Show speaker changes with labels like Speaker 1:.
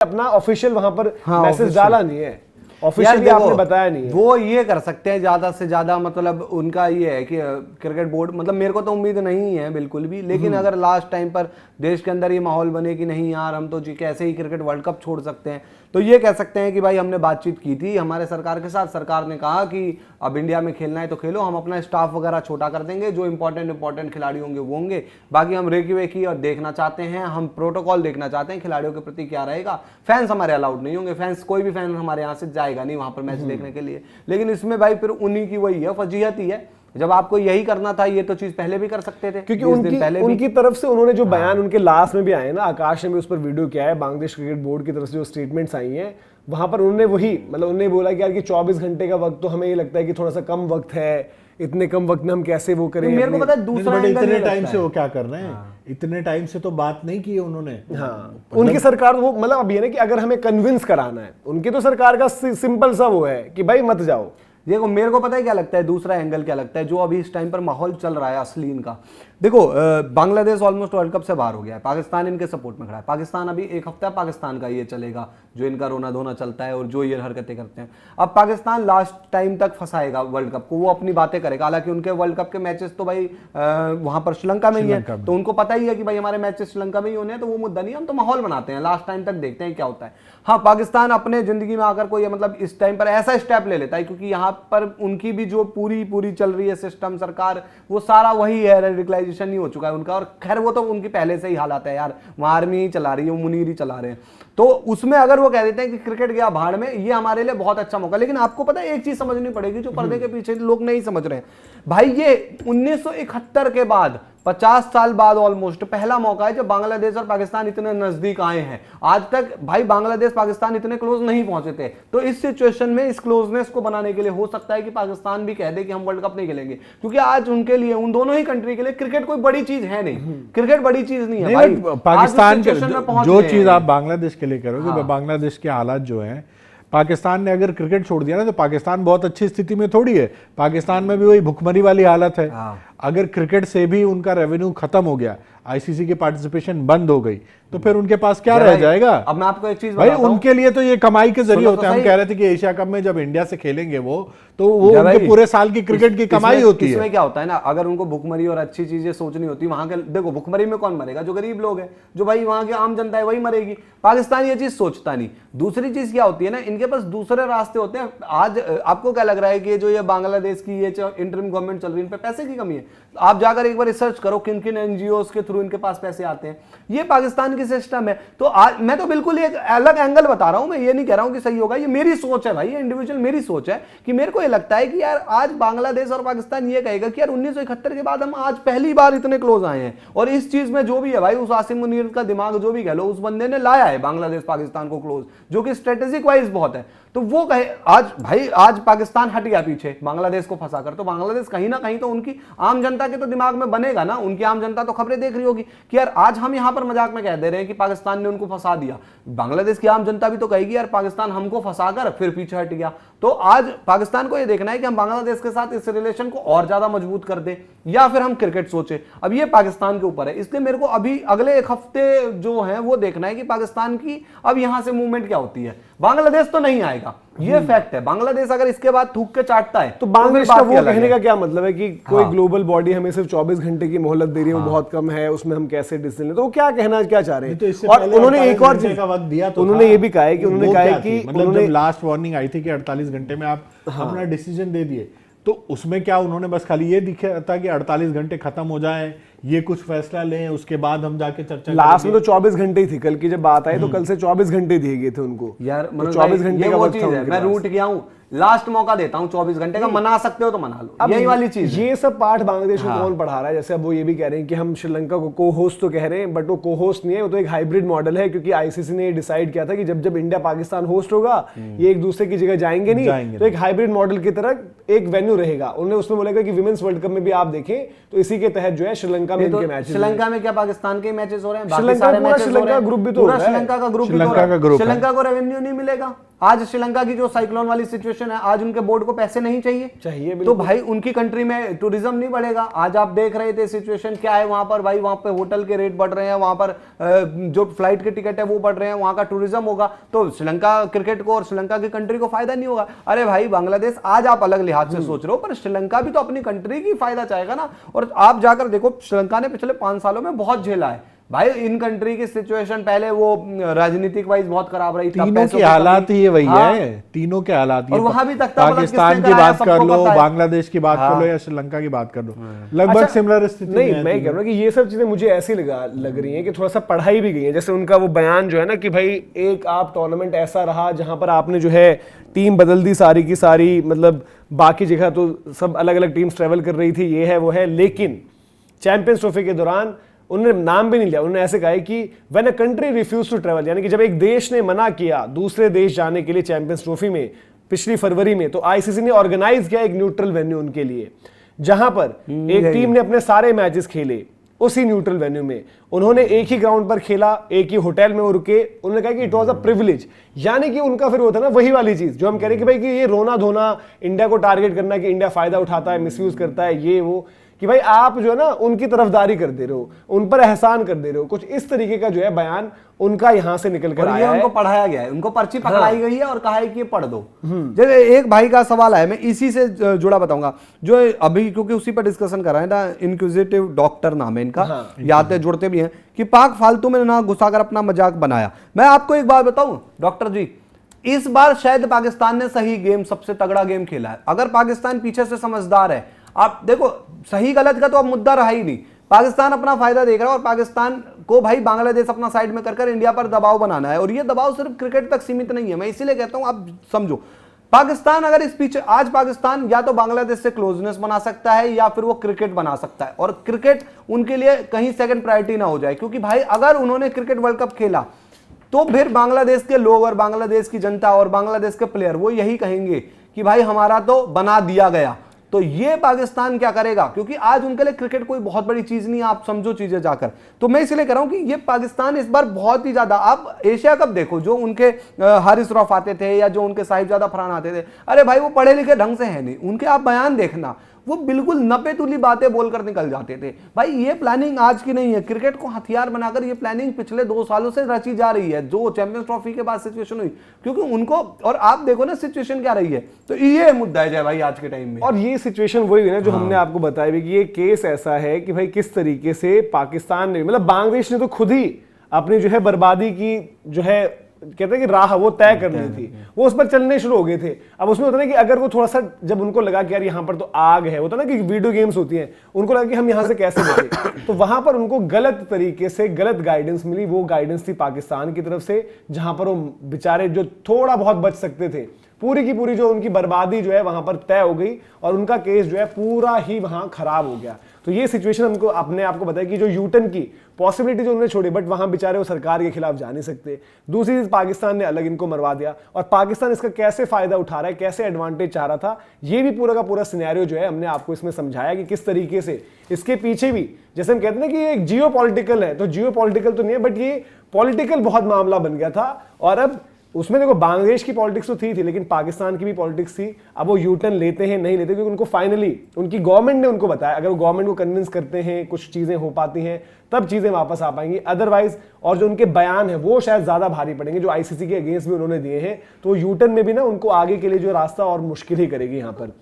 Speaker 1: अपना ऑफिशियल वहां पर मैसेज डाला नहीं है, ऑफिशियली आपने बताया नहीं है।
Speaker 2: वो ये कर सकते हैं ज्यादा से ज्यादा, मतलब उनका ये है कि क्रिकेट बोर्ड, मतलब मेरे को तो उम्मीद नहीं है बिल्कुल भी, लेकिन अगर लास्ट टाइम पर देश के अंदर ये माहौल बने कि नहीं यार हम तो जी कैसे ही क्रिकेट वर्ल्ड कप छोड़ सकते हैं, तो ये कह सकते हैं कि भाई हमने बातचीत की थी हमारे सरकार के साथ, सरकार ने कहा कि अब इंडिया में खेलना है तो खेलो, हम अपना स्टाफ वगैरह छोटा कर देंगे, जो इंपॉर्टेंट खिलाड़ी होंगे वो होंगे, बाकी हम रेकी वेकी और देखना चाहते हैं, हम प्रोटोकॉल देखना चाहते हैं खिलाड़ियों के प्रति क्या रहेगा, फैंस हमारे अलाउड नहीं होंगे, फैंस कोई भी फैन हमारे यहाँ से जाएगा नहीं वहां पर मैच देखने के लिए। लेकिन इसमें भाई फिर उन्हीं की वही है फजीहत ही है, जब आपको यही करना था ये तो चीज पहले भी कर सकते थे,
Speaker 1: क्योंकि उनकी तरफ से उन्होंने जो बयान उनके लास्ट में भी आए ना, आकाश ने भी उस पर वीडियो किया है, बांग्लादेश क्रिकेट बोर्ड की तरफ से जो स्टेटमेंट्स आई हैं वहां पर उन्होंने वही, मतलब उन्होंने बोला कि यार कि 24 घंटे का वक्त तो हमें ये लगता है कि थोड़ा सा कम वक्त है, इतने कम वक्त में हम कैसे वो करें।
Speaker 2: मेरे को पता है दूसरा
Speaker 3: इतने टाइम से वो क्या कर रहे हैं, इतने टाइम से तो बात नहीं की उन्होंने।
Speaker 1: हाँ, उनकी सरकार वो मतलब अब ये ना कि अगर हमें कन्विंस कराना है, उनकी तो सरकार का सिंपल सा वो है कि भाई मत जाओ।
Speaker 2: देखो मेरे को पता है क्या लगता है, दूसरा एंगल क्या लगता है जो अभी इस टाइम पर माहौल चल रहा है असली इनका। देखो बांग्लादेश ऑलमोस्ट वर्ल्ड कप से बाहर हो गया है, पाकिस्तान इनके सपोर्ट में खड़ा है, पाकिस्तान अभी एक हफ्ता पाकिस्तान का ये चलेगा जो इनका रोना धोना चलता है और जो ये हरकतें करते हैं। अब पाकिस्तान लास्ट टाइम तक फंसाएगा वर्ल्ड कप को, वो अपनी बातें करेगा, हालांकि उनके वर्ल्ड कप के मैचेस तो भाई वहां पर श्रीलंका में ही है, तो उनको पता ही है कि भाई हमारे मैचेस श्रीलंका में ही होने हैं, तो वो मुद्दा नहीं, हम तो माहौल बनाते हैं, लास्ट टाइम तक देखते हैं क्या होता है। हाँ, पाकिस्तान अपने जिंदगी में आकर कोई मतलब इस टाइम पर ऐसा स्टेप ले लेता है, क्योंकि यहाँ पर उनकी भी जो पूरी चल रही है सिस्टम सरकार, वो सारा वही है, रेडिकलाइजेशन नहीं हो चुका है उनका, और खैर वो तो उनकी पहले से ही हालात है यार, वहां आर्मी ही चला रही है, मुनीर ही चला रहे हैं, तो उसमें अगर वो कह देते हैं कि क्रिकेट गया भाड़ में, ये हमारे लिए बहुत अच्छा मौका। लेकिन आपको पता है एक चीज समझनी पड़ेगी जो पर्दे के पीछे लोग नहीं समझ रहे हैं भाई, ये 1971 के बाद 50 साल बाद ऑलमोस्ट पहला मौका है जब बांग्लादेश और पाकिस्तान इतने नजदीक आए हैं। आज तक भाई बांग्लादेश पाकिस्तान इतने क्लोज नहीं पहुंचे थे, तो इस सिचुएशन में इस क्लोजनेस को बनाने के लिए हो सकता है कि पाकिस्तान भी कह दे कि हम वर्ल्ड कप नहीं खेलेंगे, क्योंकि आज उनके लिए, उन दोनों ही कंट्री के लिए क्रिकेट कोई बड़ी चीज है नहीं, क्रिकेट बड़ी चीज नहीं है भाई।
Speaker 3: पाकिस्तान जो चीज आप बांग्लादेश के लिए करोगे, बांग्लादेश के हालात जो है, पाकिस्तान ने अगर क्रिकेट छोड़ दिया ना तो पाकिस्तान बहुत अच्छी स्थिति में थोड़ी है, पाकिस्तान में भी वही भुखमरी वाली हालत है। अगर क्रिकेट से भी उनका रेवेन्यू खत्म हो गया, आईसीसी की पार्टिसिपेशन बंद हो गई, तो फिर उनके पास क्या रह जाएगा।
Speaker 2: अब मैं आपको एक चीज
Speaker 3: भाई, उनके लिए तो ये कमाई के जरिए होता है। हम कह रहे थे कि एशिया कप में जब इंडिया से खेलेंगे वो, तो वो उनके पूरे साल की क्रिकेट की कमाई होती है।
Speaker 2: इसमें क्या होता है ना, अगर उनको भुखमरी और अच्छी चीजें सोचनी होती है, वहां के देखो भुखमरी में कौन मरेगा, जो गरीब लोग हैं, जो भाई वहां की आम जनता है वही मरेगी। पाकिस्तान ये चीज सोचता नहीं। दूसरी चीज क्या होती है ना, इनके पास दूसरे रास्ते होते हैं। आज आपको क्या लग रहा है कि जो ये बांग्लादेश की ये इंटरिम गवर्नमेंट चल रही है, इन पे पैसे की कमी है? आप जाकर एक बार रिसर्च करो किन किन एनजीओ के थ्रू इनके पास पैसे आते हैं। ये पाकिस्तान की सिस्टम है। तो आज मैं तो बिल्कुल एक अलग एंगल बता रहा हूं, मैं ये नहीं कह रहा हूं कि सही होगा, ये मेरी सोच है भाई, ये इंडिविजुअल मेरी सोच है कि मेरे को ये लगता है कि यार आज बांग्लादेश और पाकिस्तान ये कहेगा कि यार 1971 के बाद हम आज पहली बार इतने क्लोज आए हैं, और इस चीज में जो भी है भाई, उस आसिम मुनीर का दिमाग जो भी कह लो, उस बंदे ने लाया है बांग्लादेश पाकिस्तान को क्लोज, जो कि स्ट्रेटेजिक वाइज बहुत है। तो वो कहे आज भाई, आज पाकिस्तान हट गया पीछे बांग्लादेश को फंसाकर, तो बांग्लादेश कहीं ना कहीं तो उनकी आम जनता के तो दिमाग में बनेगा ना। उनकी आम जनता तो खबरें देख रही होगी कि यार आज हम यहां पर मजाक में कह दे रहे हैं कि पाकिस्तान ने उनको फंसा दिया, बांग्लादेश की आम जनता भी तो कहेगी यार पाकिस्तान हमको फंसाकर फिर पीछे हट गया। तो आज पाकिस्तान को यह देखना है कि हम बांग्लादेश के साथ इस रिलेशन को और ज्यादा मजबूत कर दें या फिर हम क्रिकेट सोचे। अब ये पाकिस्तान के ऊपर है, इसलिए मेरे को अभी अगले एक हफ्ते जो है वो देखना है कि पाकिस्तान की अब यहां से मूवमेंट क्या होती है। बांग्लादेश तो नहीं आएगा, ये फैक्ट है। बांग्लादेश अगर इसके बाद थूक के चाटता है
Speaker 1: तो बांग्लादेश का वो कहने का क्या मतलब है कि कोई ग्लोबल बॉडी हमें सिर्फ 24 घंटे की मोहलत दे रही है, वो बहुत कम है, उसमें हम कैसे डिसीजन लें, तो वो क्या कहना क्या चाह रहे हैं। और उन्होंने एक और चीज का वक्त दिया, तो उन्होंने ये भी कहा है कि उन्होंने कहा है कि
Speaker 3: मतलब जब लास्ट वार्निंग आई थी कि 48 घंटे में आप अपना डिसीजन दे दिए, तो उसमें क्या उन्होंने बस खाली ये दिखा था कि 48 घंटे खत्म हो जाए, ये कुछ फैसला लें, उसके बाद हम जाके चर्चा।
Speaker 1: लास्ट में तो 24 घंटे ही थी, कल की जब बात आई तो कल से 24 घंटे दिए गए थे उनको
Speaker 2: यार।
Speaker 1: तो 24 घंटे का वक्त था।
Speaker 2: मैं रूट गया हूं, लास्ट मौका देता हूं 24 घंटे का, मना सकते हो तो मना लो, यही वाली चीज।
Speaker 1: ये सब पाठ बांग्लादेश को कौन पढ़ा रहा है? जैसे अब वो ये भी कह रहे हैं कि हम श्रीलंका को को होस्ट तो कह रहे हैं, बट वो को होस्ट नहीं है, वो तो एक हाइब्रिड मॉडल है, क्योंकि आईसीसी ने डिसाइड किया था कि जब जब इंडिया पाकिस्तान होस्ट होगा, ये एक दूसरे की जगह जाएंगे नहीं, तो एक हाइब्रिड मॉडल की तरह एक वेन्यू रहेगा। उन्होंने उसमें बोला कि विमेंस वर्ल्ड कप में भी आप देखें तो इसी के तहत जो है श्रीलंका में इनके मैचेस।
Speaker 2: श्रीलंका में क्या पाकिस्तान के मैचेस हो रहे हैं?
Speaker 1: श्रीलंका का ग्रुप भी तो
Speaker 2: श्रीलंका का ग्रुप, श्रीलंका को रेवेन्यू नहीं मिलेगा। आज श्रीलंका की जो साइक्लोन वाली सिचुएशन है, आज उनके बोर्ड को पैसे नहीं चाहिए तो भाई उनकी कंट्री में टूरिज्म नहीं बढ़ेगा। आज आप देख रहे थे सिचुएशन क्या है वहां पर, भाई वहां पे होटल के रेट बढ़ रहे हैं, वहां पर जो फ्लाइट के टिकट है वो बढ़ रहे हैं, वहां का टूरिज्म होगा तो श्रीलंका क्रिकेट को और श्रीलंका की कंट्री को फायदा नहीं होगा। अरे भाई बांग्लादेश आज आप अलग लिहाज से सोच रहे हो, पर श्रीलंका भी तो अपनी कंट्री की फायदा चाहेगा ना। और आप जाकर देखो श्रीलंका ने पिछले 5 सालों में बहुत झेला है भाई। इन कंट्री की सिचुएशन पहले वो राजनीतिक वाइज बहुत खराब रही,
Speaker 3: तीनों के हालात ही वही है, तीनों के हालात।
Speaker 2: और वहां भी
Speaker 3: पाकिस्तान की बात कर लो, बांग्लादेश की बात कर लो या श्रीलंका की बात कर लो, लगभग सिमिलर स्थिति
Speaker 1: नहीं मैं कह रहा हूँ कि ये सब चीजें मुझे ऐसी लग रही हैं कि थोड़ा सा पढ़ाई भी गई है। जैसे उनका वो बयान जो है ना कि भाई एक आप टूर्नामेंट ऐसा रहा जहां पर आपने जो है टीम बदल दी सारी की सारी, मतलब बाकी जगह तो सब अलग अलग टीम्स ट्रेवल कर रही थी, ये है वो है, लेकिन चैंपियंस ट्रॉफी के दौरान उन्होंने नाम भी नहीं लिया। उन्होंने ऐसे कहा है कि when a country refuse to travel, यानी कि जब एक देश ने मना किया दूसरे देश जाने के लिए चैंपियंस ट्रॉफी में पिछली फरवरी में, तो आईसीसी ने ऑर्गेनाइज किया एक न्यूट्रल वेन्यू उनके लिए, जहां पर एक टीम ने अपने सारे मैचेस खेले उसी न्यूट्रल वेन्यू में। उन्होंने एक ही ग्राउंड पर खेला, एक ही होटल में वो रुके। उन्होंने कहा कि इट वाज अ प्रिविलेज, यानी कि उनका फिर होता है ना वही वाली चीज जो हम कह रहे हैं कि भाई कि ये रोना धोना, इंडिया को टारगेट करना कि इंडिया फायदा उठाता है, मिसयूज करता है, ये वो, कि भाई आप जो है ना उनकी तरफदारी कर दे रहे हो, उन पर एहसान कर दे रहे हो, कुछ इस तरीके का जो है बयान उनका यहां से निकल कर आया है।
Speaker 2: उनको पढ़ाया गया है, उनको पर्ची पकड़ाई गई है और कहा है कि ये पढ़ दो। जैसे एक भाई का सवाल है, मैं इसी से जुड़ा बताऊंगा, जो अभी क्योंकि उसी पर डिस्कशन कर रहे हैं ना, इंक्विजिटिव डॉक्टर नाम है इनका, याद जुड़ते भी हैं कि पाक फालतू में ना घुसाकर अपना मजाक बनाया। मैं आपको एक बात बताऊं डॉक्टर जी, इस बार शायद पाकिस्तान ने सही गेम, सबसे तगड़ा गेम खेला है। अगर पाकिस्तान पीछे से समझदार है, आप देखो सही गलत का तो अब मुद्दा रहा ही नहीं, पाकिस्तान अपना फायदा देख रहा है और पाकिस्तान को भाई बांग्लादेश अपना साइड में कर इंडिया पर दबाव बनाना है। और ये दबाव सिर्फ क्रिकेट तक सीमित नहीं है, मैं इसीलिए कहता हूं आप समझो, पाकिस्तान अगर इस पीछे, आज पाकिस्तान या तो बांग्लादेश से क्लोजनेस बना सकता है या फिर वो क्रिकेट बना सकता है, और क्रिकेट उनके लिए कहीं सेकंड प्रायोरिटी ना हो जाए। क्योंकि भाई अगर उन्होंने क्रिकेट वर्ल्ड कप खेला तो फिर बांग्लादेश के लोग और बांग्लादेश की जनता और बांग्लादेश के प्लेयर वो यही कहेंगे कि भाई हमारा तो बना दिया गया। तो ये पाकिस्तान क्या करेगा, क्योंकि आज उनके लिए क्रिकेट कोई बहुत बड़ी चीज नहीं है, आप समझो चीजें जाकर। तो मैं इसलिए कह रहा हूं कि ये पाकिस्तान इस बार बहुत ही ज्यादा, आप एशिया कप देखो, जो उनके हारिस रौफ आते थे या जो उनके साहिबजादा फरहान आते थे, अरे भाई वो पढ़े लिखे ढंग से है नहीं, उनके आप बयान देखना, वो बिल्कुल नपे तुली बातें बोलकर निकल जाते थे। भाई ये प्लानिंग आज की नहीं है, क्रिकेट को हथियार बनाकर ये प्लानिंग पिछले 2 सालों से रची जा रही है, जो चैंपियंस ट्रॉफी के बाद सिचुएशन हुई, क्योंकि उनको, और आप देखो ना सिचुएशन क्या रही है, तो ये मुद्दा है जय भाई आज के टाइम में।
Speaker 1: और ये सिचुएशन वही है ना जो हमने आपको बताया भी कि ये केस ऐसा है कि भाई किस तरीके से पाकिस्तान ने, मतलब बांग्लादेश ने तो खुद ही अपनी जो है बर्बादी की जो है कहते हैं कि राह वो तय कर ली थी, वो उस पर चलने शुरू हो गए थे। अब उसमें होता है कि अगर वो थोड़ा सा, जब उनको लगा कि यार यहाँ पर तो आग है, होता ना कि वीडियो गेम्स होती हैं, उनको लगा कि हम यहाँ से कैसे बचे, तो वहां पर उनको गलत तरीके से गलत गाइडेंस मिली। वो गाइडेंस थी पाकिस्तान की तरफ से, जहां पर वो बेचारे जो थोड़ा बहुत बच सकते थे, पूरी की पूरी जो उनकी बर्बादी जो है वहां पर तय हो गई और उनका केस जो है पूरा ही वहां खराब हो गया। तो ये सिचुएशन हमको अपने आपको बताया कि जो यूटर्न की पॉसिबिलिटी जो उन्होंने छोड़ी, बट वहां बेचारे वो सरकार के खिलाफ जा नहीं सकते। दूसरी चीज, पाकिस्तान ने अलग इनको मरवा दिया, और पाकिस्तान इसका कैसे फायदा उठा रहा है, कैसे एडवांटेज चाह रहा था, ये भी पूरा का पूरा सिनेरियो जो है हमने आपको इसमें समझाया कि किस तरीके से इसके पीछे भी, जैसे हम कहते हैं ना कि ये एक जियो पॉलिटिकल है, तो जियो पॉलिटिकल तो नहीं है, बट ये पॉलिटिकल बहुत मामला बन गया था। और अब उसमें देखो बांग्लादेश की पॉलिटिक्स तो थी लेकिन पाकिस्तान की भी पॉलिटिक्स थी। अब वो यूटर्न लेते हैं नहीं लेते, क्योंकि उनको फाइनली उनकी गवर्नमेंट ने उनको बताया, अगर वो गवर्नमेंट को कन्विंस करते हैं, कुछ चीजें हो पाती हैं, तब चीजें वापस आ पाएंगी। अदरवाइज, और जो उनके बयान है वो शायद ज्यादा भारी पड़ेंगे, जो आईसीसी के अगेंस्ट भी उन्होंने दिए हैं, तो यूटर्न में भी ना उनको आगे के लिए जो रास्ता और मुश्किल ही करेगी यहाँ पर।